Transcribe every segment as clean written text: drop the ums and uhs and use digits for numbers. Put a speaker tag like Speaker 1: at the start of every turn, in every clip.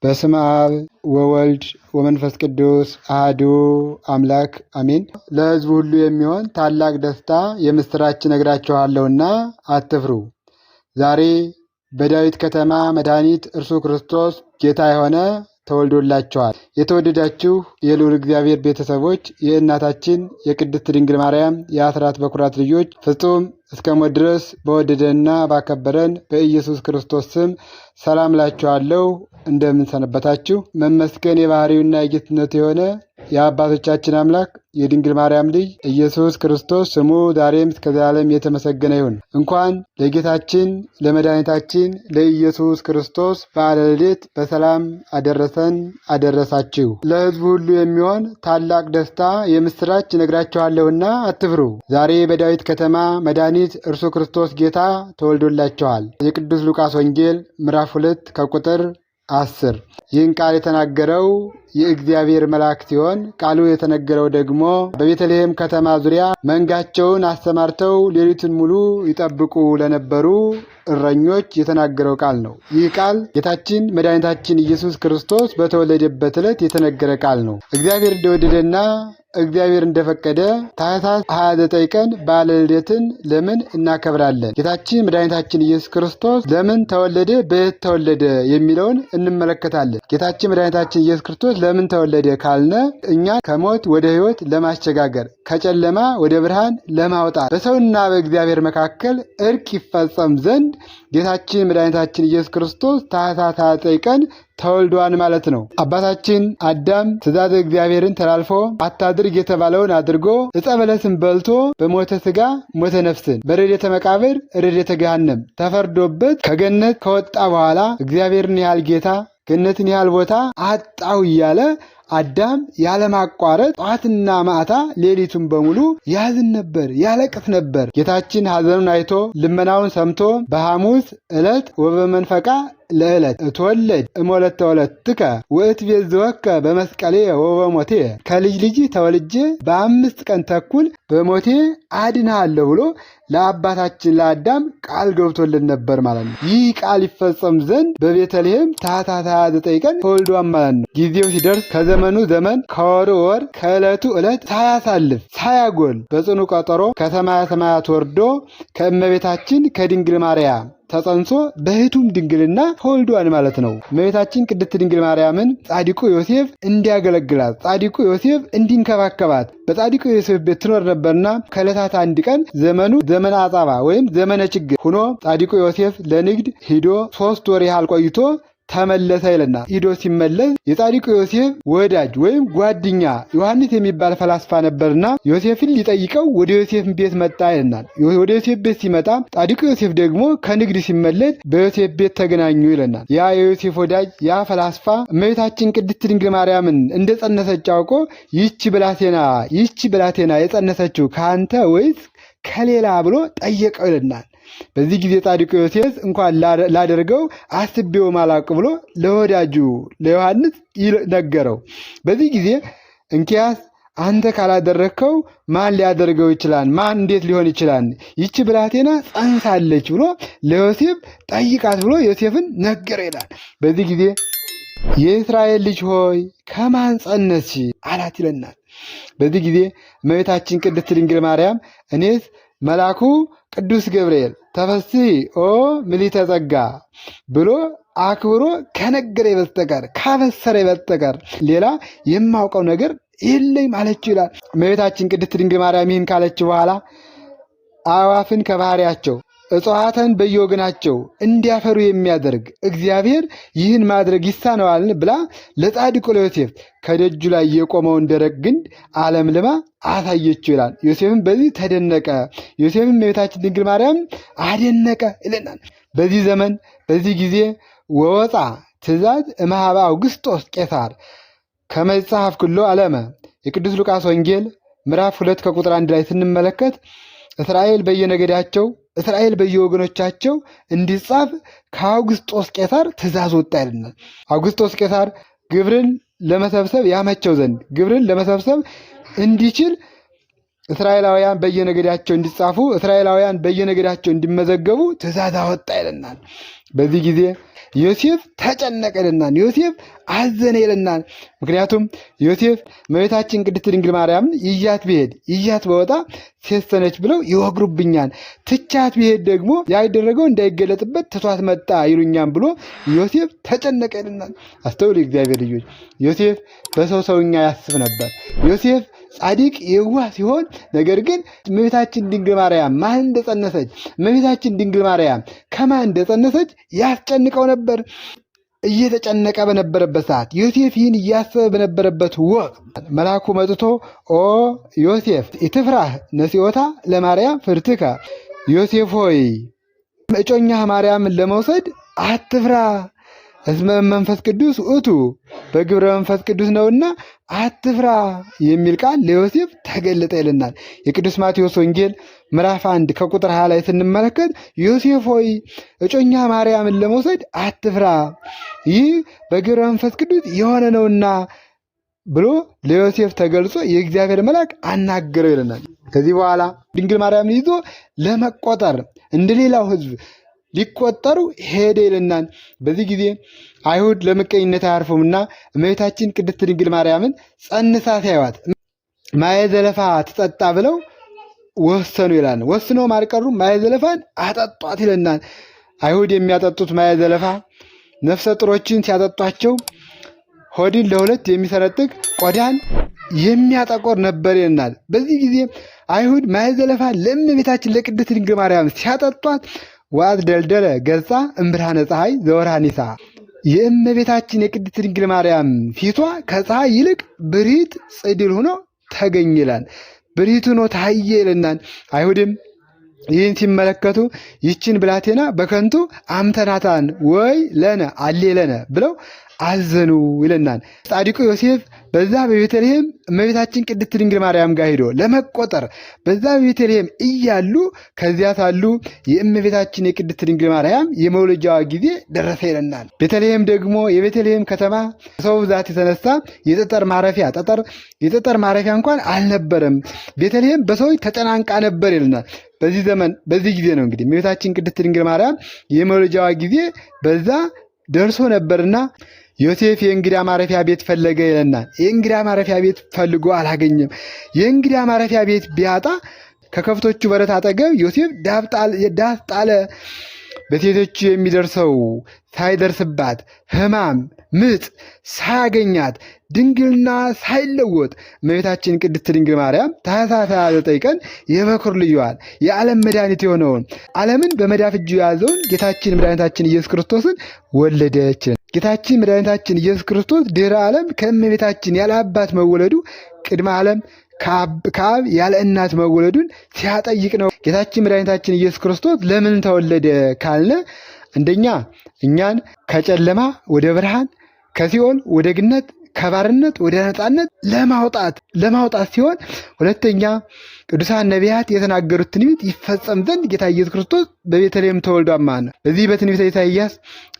Speaker 1: በስመ አብ ወወልድ ወመንፈስ ቅዱስ አሐዱ አምላክ አሜን። ለሕዝቡ ሁሉ የሚሆን ታላቅ ደስታ የምስራች እነግራችኋለሁና አትፍሩ። ዛሬ በዳዊት ከተማ መድኃኒት እርሱ ክርስቶስ ጌታ የሆነ ተወልዶላችኋል። የተወደዳችሁ የልዑል እግዚአብሔር ቤተሰቦች፣ የእናታችን የቅድስት ድንግል ማርያም የአስራት በኩራት ልጆች ፍጹም እስከ ሞት ድረስ በወደደንና ባከበረን በኢየሱስ ክርስቶስ ስም ሰላም እላችኋለሁ። እንደምን ሰነበታችሁ? መመስገን የባህሪውና የጌትነቱ የሆነ የአባቶቻችን አምላክ የድንግል ማርያም ልጅ ኢየሱስ ክርስቶስ ስሙ ዛሬም እስከ ዘላለም የተመሰገነ ይሁን። እንኳን ለጌታችን ለመድኃኒታችን ለኢየሱስ ክርስቶስ በዓለ ልደት በሰላም አደረሰን አደረሳችሁ። ለሕዝቡ ሁሉ የሚሆን ታላቅ ደስታ የምስራች እነግራችኋለሁና አትፍሩ። ዛሬ በዳዊት ከተማ መድኃኒት እርሱ ክርስቶስ ጌታ ተወልዶላችኋል። የቅዱስ ሉቃስ ወንጌል ምዕራፍ 2 ከቁጥር 10። ይህን ቃል የተናገረው የእግዚአብሔር መልአክ ሲሆን ቃሉ የተነገረው ደግሞ በቤተልሔም ከተማ ዙሪያ መንጋቸውን አሰማርተው ሌሊቱን ሙሉ ይጠብቁ ለነበሩ እረኞች የተናገረው ቃል ነው። ይህ ቃል ጌታችን መድኃኒታችን ኢየሱስ ክርስቶስ በተወለደበት ዕለት የተነገረ ቃል ነው። እግዚአብሔር እንደወደደና እግዚአብሔር እንደፈቀደ ታኅሳስ 29 ቀን በዓለ ልደትን ለምን እናከብራለን? ጌታችን መድኃኒታችን ኢየሱስ ክርስቶስ ለምን ተወለደ? በየት ተወለደ? የሚለውን እንመለከታለን። ጌታችን መድኃኒታችን ኢየሱስ ክርስቶስ ለምን ተወለደ ካልነ እኛ ከሞት ወደ ሕይወት ለማሸጋገር ከጨለማ ወደ ብርሃን ለማውጣት በሰውና በእግዚአብሔር መካከል እርቅ ይፈጸም ዘንድ ጌታችን መድኃኒታችን ኢየሱስ ክርስቶስ ታኅሳስ 29 ቀን ተወልዷን ማለት ነው። አባታችን አዳም ትእዛዘ እግዚአብሔርን ተላልፎ አታድርግ የተባለውን አድርጎ ዕፀ በለስን በልቶ በሞተ ሥጋ ሞተ ነፍስን በረድኤተ መቃብር ረድኤተ ገሃነም ተፈርዶበት ከገነት ከወጣ በኋላ እግዚአብሔርን ያህል ጌታ ገነትን ያህል ቦታ አጣው እያለ አዳም ያለማቋረጥ ጠዋትና ማታ ሌሊቱን በሙሉ ያዝን ነበር፣ ያለቅስ ነበር። ጌታችን ሐዘኑን አይቶ ልመናውን ሰምቶ በሐሙስ ዕለት ወበመንፈቃ ለዕለት እትወለድ እሞለተ ወለትከ ወእትቤዝወከ በመስቀሌ ወበሞቴ ከልጅ ልጅ ተወልጄ በ5 ቀን ተኩል በሞቴ አድንሃለሁ ብሎ ለአባታችን ለአዳም ቃል ገብቶልን ነበር ማለት ነው። ይህ ቃል ይፈጸም ዘንድ በቤተልሔም ታኅሳስ 29 ቀን ተወልዷል ማለት ነው። ጊዜው ሲደርስ ከዘመኑ ዘመን ከወሩ ወር ከዕለቱ ዕለት ሳያሳልፍ ሳያጎል በጽኑ ቀጠሮ ከሰማየ ሰማያት ወርዶ ከእመቤታችን ከድንግል ማርያም ተጸንሶ በሕቱም ድንግልና ተወልዷል ማለት ነው። እመቤታችን ቅድስት ድንግል ማርያምን ጻድቁ ዮሴፍ እንዲያገለግላት፣ ጻድቁ ዮሴፍ እንዲንከባከባት በጻድቁ ዮሴፍ ቤት ትኖር ነበርና ከዕለታት አንድ ቀን ዘመኑ ዘመነ አጻባ ወይም ዘመነ ችግር ሆኖ ጻድቁ ዮሴፍ ለንግድ ሂዶ 3 ወር ያህል ቆይቶ ተመለሰ ይለና ሂዶ ሲመለስ የጻድቁ ዮሴፍ ወዳጅ ወይም ጓደኛ ዮሐንስ የሚባል ፈላስፋ ነበርና ዮሴፍን ሊጠይቀው ወደ ዮሴፍ ቤት መጣ ይለናል። ወደ ዮሴፍ ቤት ሲመጣ ጻድቁ ዮሴፍ ደግሞ ከንግድ ሲመለስ በዮሴፍ ቤት ተገናኙ ይለናል። ያ የዮሴፍ ወዳጅ ያ ፈላስፋ እመቤታችን ቅድስት ድንግል ማርያምን እንደጸነሰች አውቆ ይህች ብላቴና የጸነሰችው ከአንተ ወይስ ከሌላ ብሎ ጠየቀው ይለናል። በዚህ ጊዜ ጻድቁ ዮሴፍ እንኳን ላደርገው አስቤው ማላቅ ብሎ ለወዳጁ ለዮሐንስ ነገረው። በዚህ ጊዜ እንኪያስ አንተ ካላደረግከው ማን ሊያደርገው ይችላል? ማን እንዴት ሊሆን ይችላል? ይቺ ብላቴና ጸንሳለች ብሎ ለዮሴፍ ጠይቃት ብሎ ዮሴፍን ነገረ ይላል። በዚህ ጊዜ የእስራኤል ልጅ ሆይ ከማን ጸነስሽ አላት ይለናል። በዚህ ጊዜ እመቤታችን ቅድስት ድንግል ማርያም እኔስ መልአኩ ቅዱስ ገብርኤል ተፈሥሒ ኦ ምልዕተ ጸጋ ብሎ አክብሮ ከነገረ በስተቀር ካበሰረ በስተቀር ሌላ የማውቀው ነገር የለኝም አለችው ይላል። እመቤታችን ቅድስት ድንግል ማርያም ይህን ካለች በኋላ አዕዋፍን ከባህሪያቸው እጽዋትን በየወገናቸው እንዲያፈሩ የሚያደርግ እግዚአብሔር ይህን ማድረግ ይሳነዋልን ብላ ለጻድቁ ለዮሴፍ ከደጁ ላይ የቆመውን ደረቅ ግንድ አለምልማ አሳየችው ይላል። ዮሴፍም በዚህ ተደነቀ። ዮሴፍም እመቤታችን ድንግል ማርያም አደነቀ ይለናል። በዚህ ዘመን በዚህ ጊዜ ወወፃ ትእዛዝ እምኀበ አውግስጦስ ቄሳር ከመ ይጻሐፍ ኩሎ ዓለመ የቅዱስ ሉቃስ ወንጌል ምዕራፍ 2 ከቁጥር 1 ላይ ስንመለከት እስራኤል በየነገዳቸው እስራኤል በየወገኖቻቸው እንዲጻፍ ከአውግስጦስ ቄሳር ትእዛዝ ወጣ ይለናል። አውግስጦስ ቄሳር ግብርን ለመሰብሰብ ያመቸው ዘንድ ግብርን ለመሰብሰብ እንዲችል እስራኤላውያን በየነገዳቸው እንዲጻፉ እስራኤላውያን በየነገዳቸው እንዲመዘገቡ ትእዛዝ አወጣ ይለናል። በዚህ ጊዜ ዮሴፍ ተጨነቀ ይለናል። ዮሴፍ አዘነ ይለናል። ምክንያቱም ዮሴፍ እመቤታችን ቅድስት ድንግል ማርያምን ይዣት ብሄድ ይዣት በወጣ ሴት ነች ብለው ይወግሩብኛል፣ ትቻት ብሄድ ደግሞ ያይደረገው እንዳይገለጥበት ትቷት መጣ ይሉኛም ብሎ ዮሴፍ ተጨነቀ ይለናል። አስተውሉ እግዚአብሔር ልጆች፣ ዮሴፍ በሰው ሰውኛ ያስብ ነበር። ዮሴፍ ጻድቅ የዋህ ሲሆን ነገር ግን እመቤታችን ድንግል ማርያም ማን እንደጸነሰች እመቤታችን ድንግል ማርያም ከማን እንደጸነሰች ያስጨንቀው ነበር። እየተጨነቀ በነበረበት ሰዓት ዮሴፍ ይህን እያሰበ በነበረበት ወቅት መልአኩ መጥቶ ኦ ዮሴፍ ኢትፍራህ ነሲኦታ ለማርያም ፍርትከ፣ ዮሴፍ ሆይ እጮኛህ ማርያምን ለመውሰድ አትፍራ፣ እስመ መንፈስ ቅዱስ ውእቱ በግብረ መንፈስ ቅዱስ ነውና አትፍራ የሚል ቃል ለዮሴፍ ተገለጠ ይለናል። የቅዱስ ማቴዎስ ወንጌል ምዕራፍ 1 ከቁጥር 20 ላይ ስንመለከት ዮሴፍ ሆይ እጮኛ ማርያምን ለመውሰድ አትፍራ፣ ይህ በግብረ መንፈስ ቅዱስ የሆነ ነውና ብሎ ለዮሴፍ ተገልጾ የእግዚአብሔር መልአክ አናገረው ይለናል። ከዚህ በኋላ ድንግል ማርያምን ይዞ ለመቆጠር እንደሌላው ሕዝብ ሊቆጠሩ ሄደ ይለናል። በዚህ ጊዜ አይሁድ ለምቀኝነት አያርፉምና እመቤታችን ቅድስት ድንግል ማርያምን ጸንሳ ሲያዩት ማየ ዘለፋ ትጠጣ ብለው ወሰኑ ይላል። ወስነውም አልቀሩም፣ ማየ ዘለፋን አጠጧት ይለናል። አይሁድ የሚያጠጡት ማየ ዘለፋ ነፍሰ ጥሮችን ሲያጠጧቸው ሆድን ለሁለት የሚሰነጥቅ ቆዳን የሚያጠቆር ነበር ይለናል። በዚህ ጊዜ አይሁድ ማየ ዘለፋ ለእመቤታችን ለቅድስት ድንግል ማርያም ሲያጠጧት ዋዝ ደልደለ ገጻ እምብርሃነ ፀሐይ ዘወርሃኒሳ፣ የእመቤታችን የቅድስት ድንግል ማርያም ፊቷ ከፀሐይ ይልቅ ብሪት ጽድል ሆኖ ተገኘ ይላል። ብሪት ሆኖ ታየ ይለናል። አይሁድም ይህን ሲመለከቱ ይችን ብላቴና በከንቱ አምተናታን ወይ ለነ አሌ ለነ ብለው አዘኑ ይለናል። ጻድቁ ዮሴፍ በዛ በቤተልሔም እመቤታችን ቅድስት ድንግል ማርያም ጋር ሄዶ ለመቆጠር በዛ በቤተልሔም እያሉ ከዚያ ሳሉ የእመቤታችን የቅድስት ድንግል ማርያም የመውለጃዋ ጊዜ ደረሰ ይለናል። ቤተልሔም ደግሞ የቤተልሔም ከተማ ሰው ብዛት የተነሳ የጠጠር ማረፊያ እንኳን አልነበረም። ቤተልሔም በሰዎች ተጨናንቃ ነበር ይለናል። በዚህ ጊዜ ነው እንግዲህ እመቤታችን ቅድስት ድንግል ማርያም የመውለጃዋ ጊዜ በዛ ደርሶ ነበርና ዮሴፍ የእንግዳ ማረፊያ ቤት ፈለገ ይለናል። የእንግዳ ማረፊያ ቤት ፈልጎ አላገኘም። የእንግዳ ማረፊያ ቤት ቢያጣ ከከብቶቹ በረት አጠገብ ዮሴፍ ዳስ ጣለ። በሴቶቹ የሚደርሰው ሳይደርስባት ሕማም ምጥ ሳያገኛት ድንግልና ሳይለወጥ እመቤታችን ቅድስት ድንግል ማርያም ታኅሳስ 29 ቀን የበኩር ልጇን የዓለም መድኃኒት የሆነውን ዓለምን በመዳፍ እጁ የያዘውን ጌታችን መድኃኒታችን ኢየሱስ ክርስቶስን ወለደች። ጌታችን መድኃኒታችን ኢየሱስ ክርስቶስ ድኅረ ዓለም ከእመቤታችን ያለ አባት መወለዱ ቅድመ ዓለም ከአብ ያለ እናት መወለዱን ሲያጠይቅ ነው። ጌታችን መድኃኒታችን ኢየሱስ ክርስቶስ ለምን ተወለደ ካልነ አንደኛ እኛን ከጨለማ ወደ ብርሃን ከሲኦል ወደ ገነት ከባርነት ወደ ነፃነት ለማውጣት ሲሆን፣ ሁለተኛ ቅዱሳን ነቢያት የተናገሩት ትንቢት ይፈጸም ዘንድ ጌታ ኢየሱስ ክርስቶስ በቤተልሔም ተወልዷል ማለት ነው። በዚህ በትንቢተ ኢሳይያስ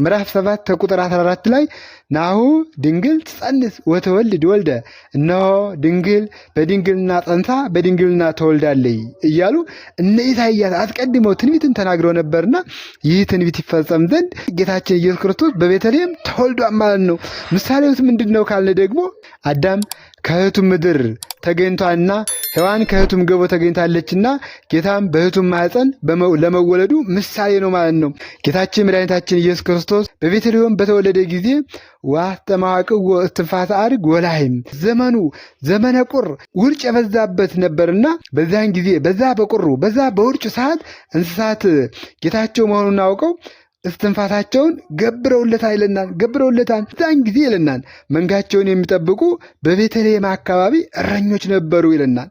Speaker 1: ምዕራፍ 7 ከቁጥር 14 ላይ ናሁ ድንግል ትጸንስ ወትወልድ ወልደ፣ እነሆ ድንግል በድንግልና ጸንሳ በድንግልና ተወልዳለች እያሉ እነ ኢሳይያስ አስቀድመው ትንቢትን ተናግረው ነበርና ይህ ትንቢት ይፈጸም ዘንድ ጌታችን ኢየሱስ ክርስቶስ በቤተልሔም ተወልዷል ማለት ነው። ምሳሌውስ ምንድን ነው ካልነ ደግሞ አዳም ከእህቱም ምድር ተገኝቷልና ሔዋን ከእህቱም ገቦ ተገኝታለችና ጌታም በእህቱም ማኅፀን ለመወለዱ ምሳሌ ነው ማለት ነው። ጌታችን መድኃኒታችን ኢየሱስ ክርስቶስ በቤተልሔም በተወለደ ጊዜ ዋስተማዋቅዎ እስትንፋሰ አድግ ወላሂም ዘመኑ ዘመነ ቁር ውርጭ የበዛበት ነበርና በዛን ጊዜ በዛ በውርጭ ሰዓት እንስሳት ጌታቸው መሆኑን አውቀው እስትንፋሳቸውን ገብረውለታል። ዛን ጊዜ ይለናል መንጋቸውን የሚጠብቁ በቤተልሔም አካባቢ እረኞች ነበሩ ይለናል።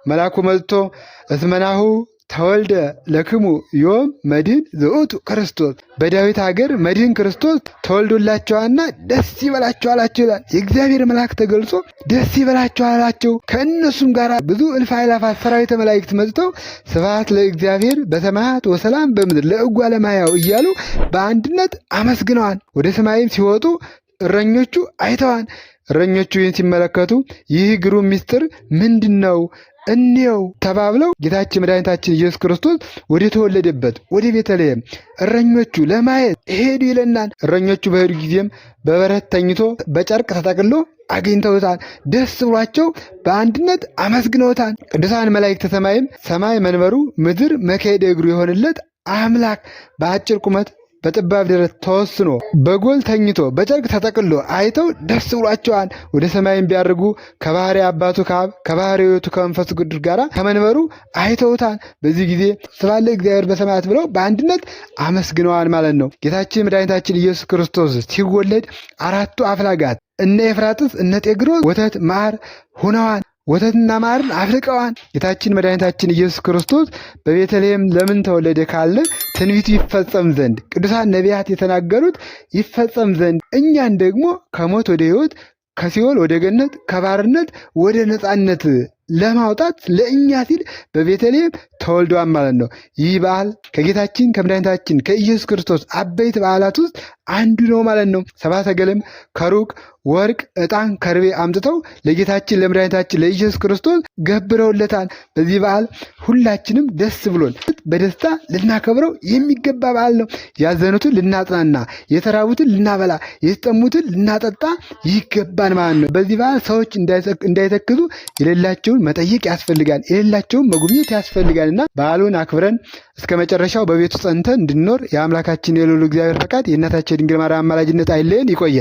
Speaker 1: መልአኩ መጥቶ እስመናሁ ተወልደ ለክሙ ዮም መድኅን ዘውእቱ ክርስቶስ፣ በዳዊት ሀገር መድኅን ክርስቶስ ተወልዶላቸዋልና ደስ ይበላቸው አላቸው ይላል። የእግዚአብሔር መልአክ ተገልጾ ደስ ይበላቸው አላቸው። ከእነሱም ጋር ብዙ እልፍ አእላፋት ሰራዊተ መላእክት መጥተው ስብሐት ለእግዚአብሔር በሰማያት ወሰላም በምድር ለእጓለ እመሕያው እያሉ በአንድነት አመስግነዋል። ወደ ሰማይም ሲወጡ እረኞቹ አይተዋል። እረኞቹ ይህን ሲመለከቱ ይህ ግሩም ምስጢር ምንድን ነው? እንየው ተባብለው ጌታችን መድኃኒታችን ኢየሱስ ክርስቶስ ወደ ተወለደበት ወደ ቤተልሔም እረኞቹ ለማየት ሄዱ ይለናል። እረኞቹ በሄዱ ጊዜም በበረት ተኝቶ በጨርቅ ተጠቅሎ አግኝተውታል። ደስ ብሏቸው በአንድነት አመስግነውታል። ቅዱሳን መላእክተ ሰማይም ሰማይ መንበሩ ምድር መካሄደ እግሩ የሆነለት አምላክ በአጭር ቁመት በጠባብ ደረት ተወስኖ በጎል ተኝቶ በጨርቅ ተጠቅሎ አይተው ደስ ብሏቸዋል። ወደ ሰማይም ቢያርጉ ከባህሪ አባቱ ከአብ ከባህሪ ሕይወቱ ከመንፈስ ቅዱስ ጋር ከመንበሩ አይተውታል። በዚህ ጊዜ ስብሐት ለእግዚአብሔር በሰማያት ብለው በአንድነት አመስግነዋል ማለት ነው። ጌታችን መድኃኒታችን ኢየሱስ ክርስቶስ ሲወለድ አራቱ አፍላጋት እነ ኤፍራጥስ እነ ጤግሮስ ወተት ማር ሆነዋል። ወተትና ማርን አፍልቀዋል። ጌታችን መድኃኒታችን ኢየሱስ ክርስቶስ በቤተልሔም ለምን ተወለደ ካለ ትንቢቱ ይፈጸም ዘንድ ቅዱሳን ነቢያት የተናገሩት ይፈጸም ዘንድ እኛን ደግሞ ከሞት ወደ ሕይወት ከሲኦል ወደ ገነት ከባርነት ወደ ነፃነት ለማውጣት ለእኛ ሲል በቤተልሔም ተወልዷል ማለት ነው። ይህ በዓል ከጌታችን ከመድኃኒታችን ከኢየሱስ ክርስቶስ አበይት በዓላት ውስጥ አንዱ ነው ማለት ነው። ሰብአ ሰገልም ከሩቅ ወርቅ፣ ዕጣን፣ ከርቤ አምጥተው ለጌታችን ለመድኃኒታችን ለኢየሱስ ክርስቶስ ገብረውለታል። በዚህ በዓል ሁላችንም ደስ ብሎን በደስታ ልናከብረው የሚገባ በዓል ነው። ያዘኑትን ልናጽናና፣ የተራቡትን ልናበላ፣ የተጠሙትን ልናጠጣ ይገባን ማለት ነው። በዚህ በዓል ሰዎች እንዳይተክዙ የሌላቸውን መጠየቅ ያስፈልጋል፣ የሌላቸውን መጎብኘት ያስፈልጋልና በዓሉን አክብረን እስከ መጨረሻው በቤቱ ጸንተን እንድንኖር የአምላካችን የልዑል እግዚአብሔር ፈቃድ የእናታችን ድንግል ማርያም አማላጅነት አይለየን። ይቆያል።